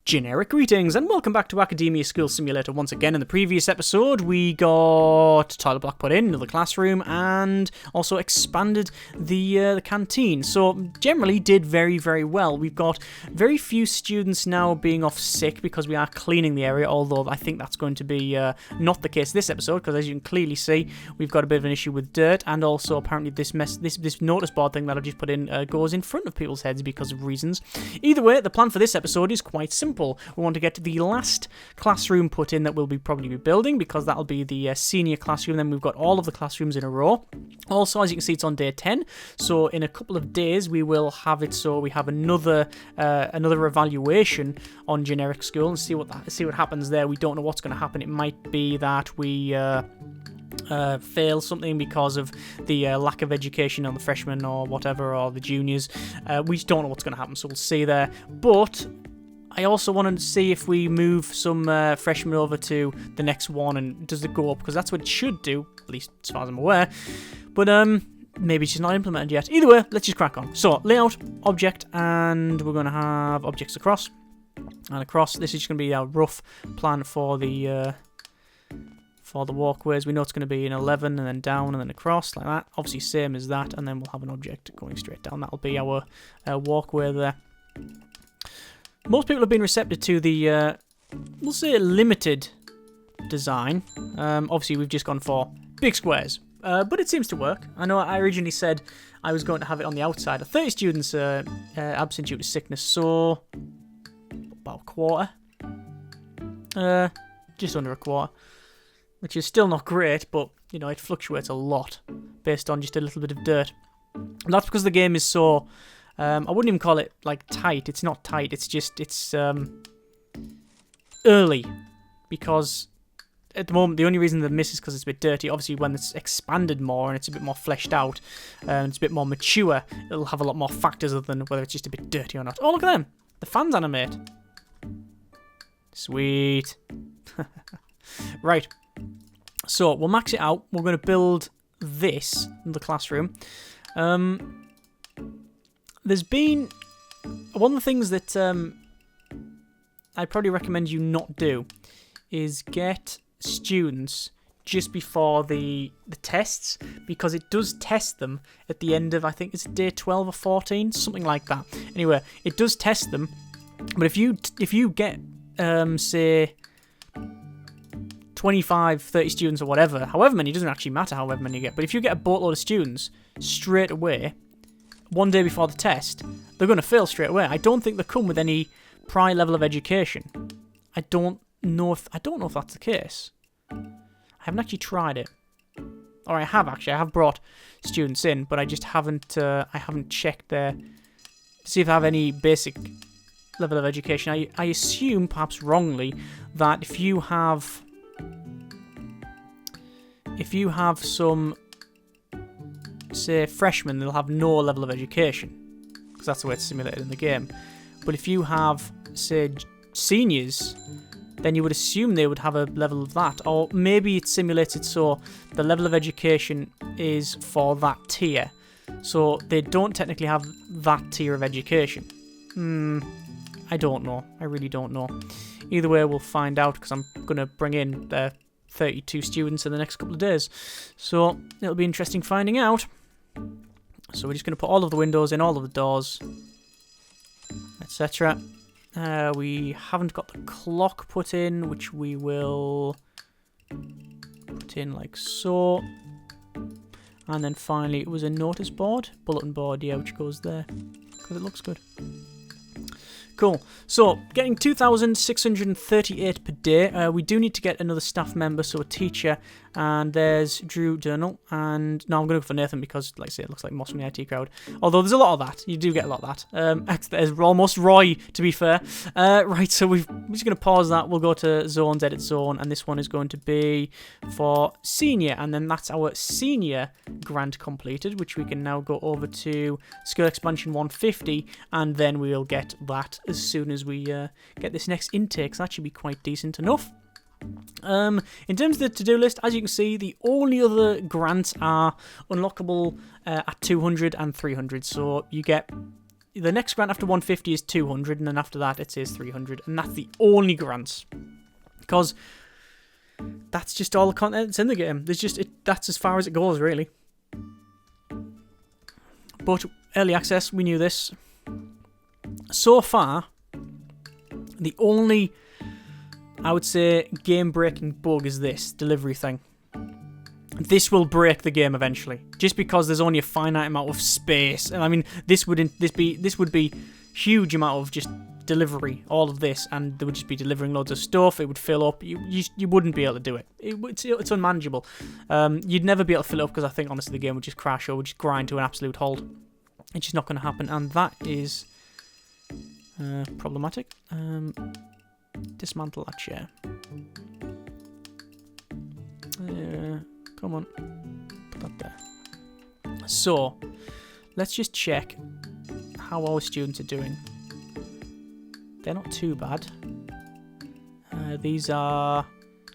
Generic greetings and welcome back to Academia School Simulator once again. In the previous episode we got toilet block put in, another classroom, and also expanded the canteen. So generally did very, very well. We've got very few students now being off sick because we are cleaning the area, although I think that's going to be not the case this episode, because as you can clearly see we've got a bit of an issue with dirt, and also apparently this notice board thing that I've just put in goes in front of people's heads because of reasons. Either way, the plan for this episode is quite simple. We want to get the last classroom put in that we'll probably be building, because that'll be the senior classroom. Then we've got all of the classrooms in a row. Also, as you can see, it's on day 10, so in a couple of days we will have it so we have another evaluation on generic school and see what happens there. We don't know what's going to happen. It might be that we fail something because of the lack of education on the freshmen or whatever, or the juniors. We just don't know what's going to happen, so we'll see there. But I also wanted to see if we move some freshmen over to the next one, and does it go up, because that's what it should do, at least as far as I'm aware. But maybe it's just not implemented yet. Either way, let's just crack on. So, layout, object, and we're going to have objects across and across. This is just going to be our rough plan for the walkways. We know it's going to be an 11 and then down and then across like that. Obviously same as that, and then we'll have an object going straight down. That'll be our walkway there. Most people have been receptive to the, we'll say, limited design. Obviously, we've just gone for big squares, but it seems to work. I know I originally said I was going to have it on the outside. 30 students absent due to sickness, so about a quarter. Just under a quarter, which is still not great, but, you know, it fluctuates a lot based on just a little bit of dirt. And that's because the game is so... I wouldn't even call it, like, tight. It's not tight. It's just, it's early. Because at the moment, the only reason the miss is because it's a bit dirty. Obviously, when it's expanded more and it's a bit more fleshed out, and it's a bit more mature, it'll have a lot more factors other than whether it's just a bit dirty or not. Oh, look at them. The fans animate. Sweet. Right. So, we'll max it out. We're going to build this in the classroom. There's been... One of the things that I'd probably recommend you not do is get students just before the tests, because it does test them at the end of, I think, is it day 12 or 14? Something like that. Anyway, it does test them, but if you get, say... 25, 30 students or whatever, however many, it doesn't actually matter however many you get, but if you get a boatload of students straight away, one day before the test, they're going to fail straight away. I don't think they come with any prior level of education. I don't know if that's the case. I haven't actually tried it. Or I have brought students in, but I just haven't checked there to see if they have any basic level of education. I assume, perhaps wrongly, that if you have some, say, freshmen, they'll have no level of education, because that's the way it's simulated in the game. But if you have, say, seniors, then you would assume they would have a level of that. Or maybe it's simulated so the level of education is for that tier, so they don't technically have that tier of education. I don't know. I really don't know. Either way, we'll find out, because I'm going to bring in 32 students in the next couple of days. So it'll be interesting finding out. So we're just going to put all of the windows in, all of the doors, etc. We haven't got the clock put in, which we will put in like so. And then finally, it was a notice board, bulletin board, yeah, which goes there, because it looks good. Cool. So, getting 2,638 per day. We do need to get another staff member, so a teacher. And there's Drew Durnall. And now I'm going to go for Nathan because, like I say, it looks like Moss from the IT crowd. Although there's a lot of that. You do get a lot of that. There's almost Roy, to be fair. Right, so we're just going to pause that. We'll go to zones, edit zone. And this one is going to be for senior. And then that's our senior grant completed, which we can now go over to skill expansion 150. And then we'll get that as soon as we get this next intake, so that should be quite decent enough. In terms of the to-do list, as you can see, the only other grants are unlockable at 200 and 300, so you get the next grant after 150 is 200, and then after that it says 300, and that's the only grants. Because that's just all the content that's in the game. There's just that's as far as it goes, really. But early access, we knew this. So far, the only, I would say, game-breaking bug is this delivery thing. This will break the game eventually, just because there's only a finite amount of space. And I mean, this would be huge amount of just delivery, all of this, and they would just be delivering loads of stuff. It would fill up. You wouldn't be able to do it. It's unmanageable. You'd never be able to fill it up because I think honestly the game would just crash or would just grind to an absolute halt. It's just not going to happen, and that is problematic. Dismantle that chair. Come on, put that there. So, let's just check how our students are doing. They're not too bad. These are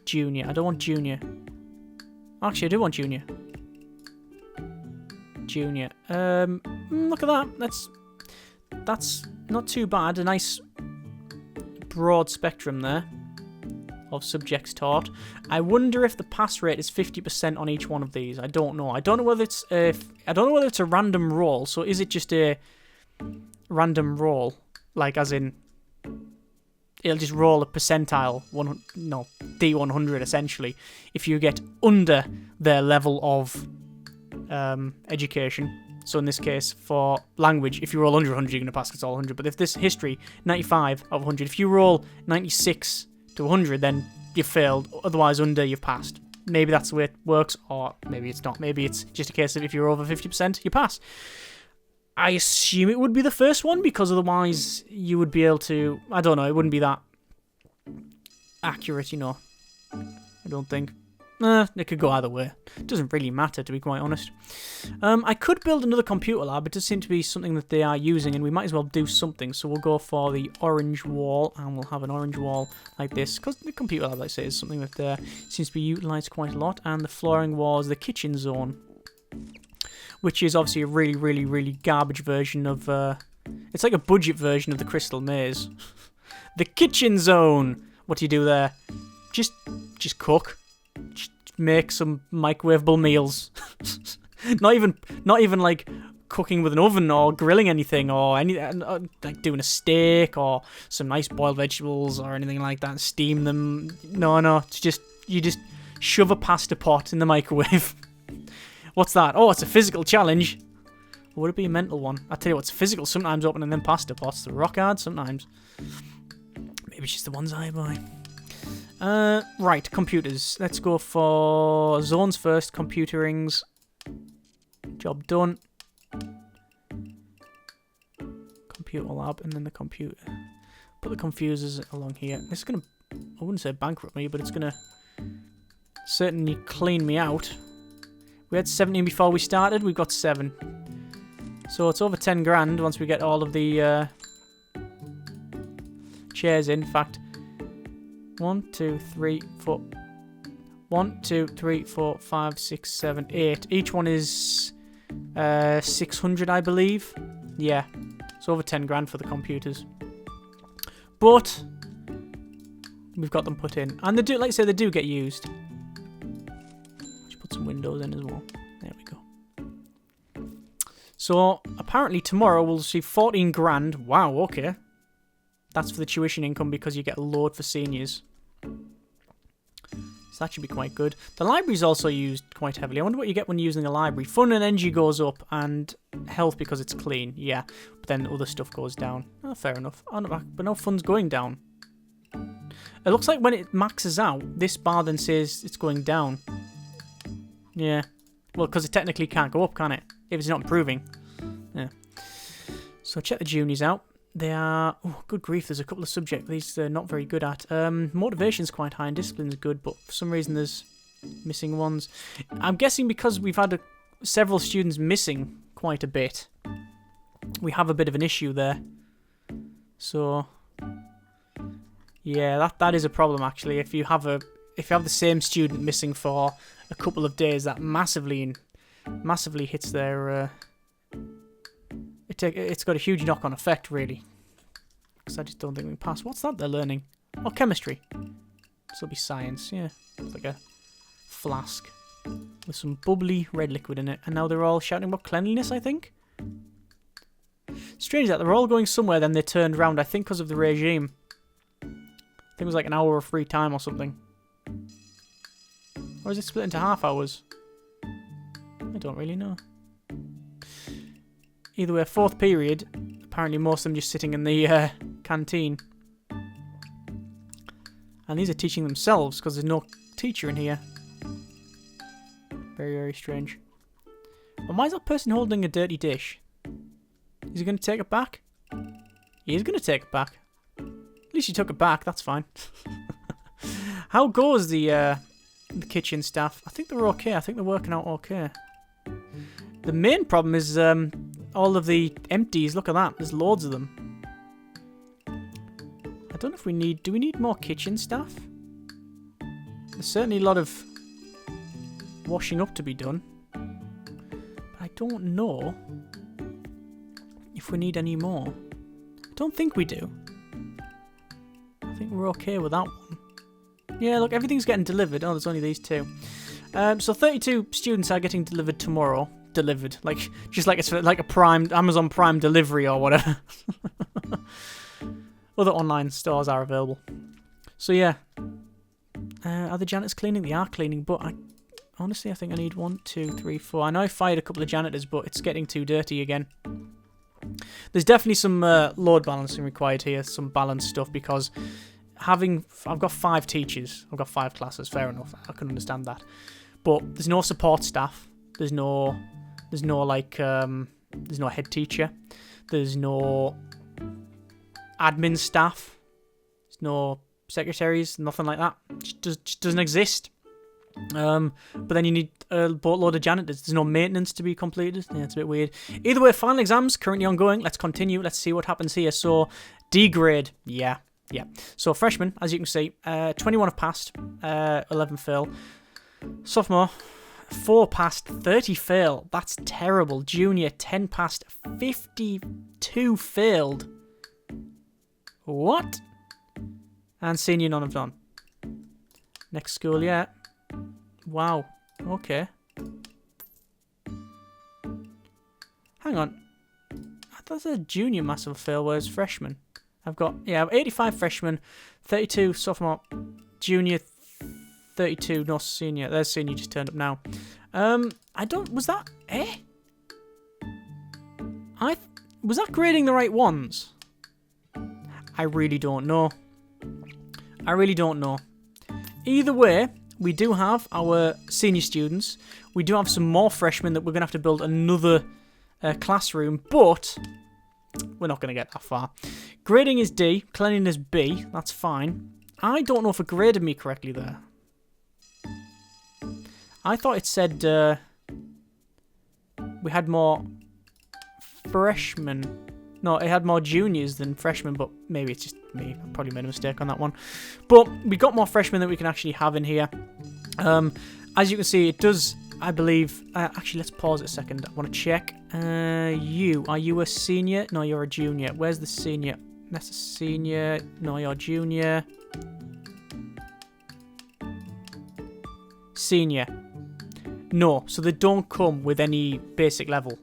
junior. I don't want junior. Actually, I do want junior. Junior. Look at that. That's not too bad. A nice broad spectrum there of subjects taught. I wonder if the pass rate is 50% on each one of these. I don't know. I don't know whether it's a random roll. So is it just a random roll, like as in it'll just roll a percentile D100 essentially. If you get under their level of education. So in this case, for language, if you roll under 100, you're going to pass because it's all 100. But if this history, 95 of 100. If you roll 96 to 100, then you've failed. Otherwise, under, you've passed. Maybe that's the way it works, or maybe it's not. Maybe it's just a case of if you're over 50%, you pass. I assume it would be the first one, because otherwise you would be able to... I don't know, it wouldn't be that accurate, you know. I don't think. It could go either way. It doesn't really matter, to be quite honest. I could build another computer lab. It does seem to be something that they are using, and we might as well do something. So we'll go for the orange wall, and we'll have an orange wall like this, because the computer lab, like I say, is something that seems to be utilised quite a lot. And the flooring was the kitchen zone, which is obviously a really, really, really garbage version of... it's like a budget version of the Crystal Maze. The kitchen zone! What do you do there? Just cook. Just make some microwavable meals. not even like cooking with an oven or grilling anything or like doing a steak or some nice boiled vegetables or anything like that and steam them. No, it's just you just shove a pasta pot in the microwave. What's that? Oh, it's a physical challenge. Or would it be a mental one? I tell you what's physical sometimes, opening them pasta pots. They're rock hard sometimes. Maybe it's just the ones I buy. Right, computers. Let's go for zones first. Computerings. Job done. Computer lab, and then the computer. Put the confusers along here. This is gonna, I wouldn't say bankrupt me, but it's gonna certainly clean me out. We had 17 before we started. We've got 7. So it's over 10 grand once we get all of the chairs in. In fact, 1, 2, 3, 4. 1, 2, 3, 4, 5, 6, 7, 8. Each one is 600, I believe. Yeah, it's over 10 grand for the computers. But we've got them put in, and they do, like I say, they do get used. Let's put some windows in as well. There we go. So apparently tomorrow we'll see 14 grand. Wow, okay. That's for the tuition income because you get a load for seniors. So that should be quite good. The library's also used quite heavily. I wonder what you get when you're using a library. Fun and energy goes up, and health because it's clean. Yeah, but then other stuff goes down. Oh, fair enough. Oh, no, but no fun's going down. It looks like when it maxes out, this bar then says it's going down. Yeah. Well, because it technically can't go up, can it? If it's not improving. Yeah. So check the juniors out. They are... Oh, good grief, there's a couple of subjects these they're not very good at. Motivation's quite high and discipline's good, but for some reason there's missing ones. I'm guessing because we've had several students missing quite a bit. We have a bit of an issue there. So... Yeah, that is a problem actually. If you have the same student missing for a couple of days, that massively hits their... it it's got a huge knock-on effect, really. Because I just don't think we can pass. What's that they're learning? Oh, chemistry. This will be science, yeah. It's like a flask with some bubbly red liquid in it. And now they're all shouting about cleanliness, I think. Strange that they're all going somewhere, then they turned around, I think because of the regime. I think it was like an hour of free time or something. Or is it split into half hours? I don't really know. Either way, fourth period, apparently most of them just sitting in the canteen. And these are teaching themselves because there's no teacher in here. Very, very strange. And why is that person holding a dirty dish? Is he going to take it back? He is going to take it back. At least he took it back, that's fine. How goes the kitchen staff? I think they're okay. I think they're working out okay. The main problem is all of the empties. Look at that. There's loads of them. I don't know if we need... Do we need more kitchen staff? There's certainly a lot of washing up to be done. But I don't know if we need any more. I don't think we do. I think we're okay with that one. Yeah, look, everything's getting delivered. Oh, there's only these two. So 32 students are getting delivered tomorrow. Delivered, like just like it's like a Prime Amazon Prime delivery or whatever. Other online stores are available. So yeah, are the janitors cleaning? They are cleaning, but honestly I think I need 1, 2, 3, 4. I know I fired a couple of janitors, but it's getting too dirty again. There's definitely some load balancing required here, some balanced stuff, because I've got 5 teachers, I've got 5 classes. Fair enough, I can understand that, but there's no support staff. There's no head teacher. There's no admin staff. There's no secretaries. Nothing like that. Just doesn't exist. But then you need a boatload of janitors. There's no maintenance to be completed. Yeah, it's a bit weird. Either way, final exams currently ongoing. Let's continue. Let's see what happens here. So, D grade. Yeah. So freshmen, as you can see, 21 have passed. 11 fail. Sophomore, 4 passed, 30 fail. That's terrible. Junior, 10 passed, 52 failed. What? And senior, none have done. Next school, yeah. Wow. Okay. Hang on. I thought a junior massive fail, whereas freshman. I've 85 freshmen, 32 sophomore, junior, 32, no senior. There's senior, just turned up now. Was that was that grading the right ones? I really don't know. Either way, we do have our senior students. We do have some more freshmen that we're going to have to build another classroom, but we're not going to get that far. Grading is D, cleanliness B, that's fine. I don't know if it graded me correctly there. I thought it said we had more freshmen. No, it had more juniors than freshmen, but maybe it's just me. I probably made a mistake on that one. But we got more freshmen that we can actually have in here. As you can see, it does, I believe... actually, let's pause it a second. I want to check. Are you a senior? No, you're a junior. Where's the senior? That's a senior. No, you're a junior. Senior. No, so they don't come with any basic level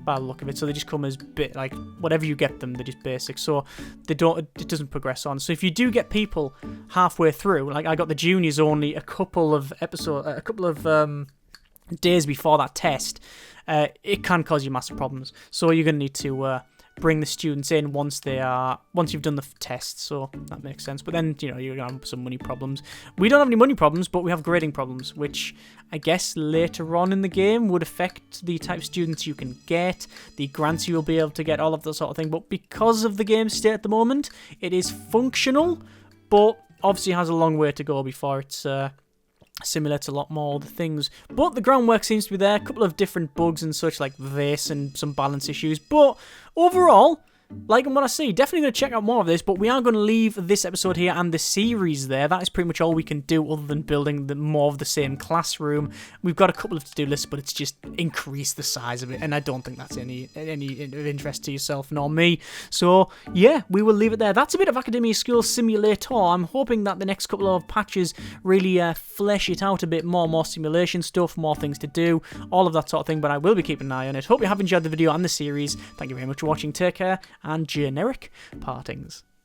by the look of it. So they just come as like whatever you get them, they're just basic. So they don't. It doesn't progress on. So if you do get people halfway through, like I got the juniors only a couple of days before that test, it can cause you massive problems. So you're gonna need to bring the students in once you've done the test. So that makes sense. But then you're gonna have some money problems. We don't have any money problems, but we have grading problems, which I guess later on in the game would affect the type of students you can get, the grants you'll be able to get, all of that sort of thing. But because of the game state at the moment, it is functional, but obviously has a long way to go before it's simulates a lot more of the things. But the groundwork seems to be there. A couple of different bugs and such like this and some balance issues. But overall, liking what I see. Definitely going to check out more of this, but we are going to leave this episode here and the series there. That is pretty much all we can do other than building more of the same classroom. We've got a couple of to-do lists, but it's just increase the size of it, and I don't think that's any of interest to yourself nor me. So, yeah, we will leave it there. That's a bit of Academia School Simulator. I'm hoping that the next couple of patches really flesh it out a bit more simulation stuff, more things to do, all of that sort of thing, but I will be keeping an eye on it. Hope you have enjoyed the video and the series. Thank you very much for watching. Take care, and generic partings.